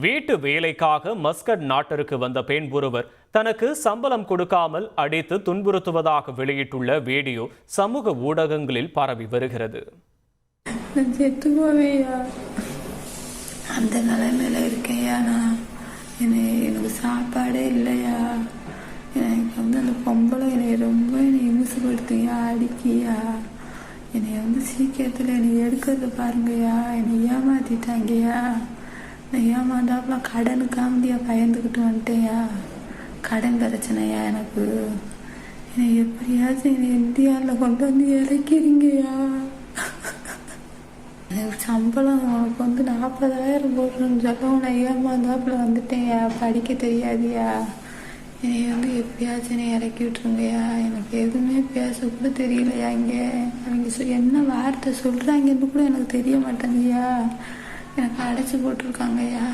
வீட்டு வேலைக்காக மஸ்கட் நாட்டிற்கு வந்த பெண் ஒருவர் தனக்கு சம்பளம் கொடுக்காமல் அடித்து துன்புறுத்துவதாக வெளியிட்டுள்ள வீடியோ சமூக ஊடகங்களில் பரவி வருகிறது. அந்த நிலைமையில இருக்கையா, நான் எனக்கு சாப்பாடே இல்லையா, எனக்கு அந்த பொம்பளை என்னை ரொம்ப இமுசுபடுத்தியா, அடிக்கியா, என்னை சீக்கிரத்தில் என்னை எடுக்கிறது பாருங்கய்யா, என்னை ஏமாத்திட்டாங்கய்யா, நான் ஏமாந்தாப்புல கடனுக்காமதியா பயந்துக்கிட்டு வந்துட்டேயா, கடன் பிரச்சனையா எனக்கு, என்னை எப்படியாச்சும் என்னை இந்தியாவில் கொண்டு வந்து இறக்கிறீங்கய்யா, எனக்கு சம்பளம் உனக்கு 40,000 போடுறேன்னு சொல்ல நான் ஏமாந்தாப்புல வந்துட்டேன்யா, படிக்க தெரியாதியா, என்னை எப்படியாச்சும் என்னை இறக்கி விட்டுருங்கய்யா, எனக்கு எதுவுமே பேச கூட தெரியலையா, இங்கே அவங்க என்ன வார்த்தை சொல்கிறாங்கன்னு கூட எனக்கு தெரிய மாட்டேங்கய்யா, எனக்கு அடைச்சி போட்டிருக்காங்கய்யா.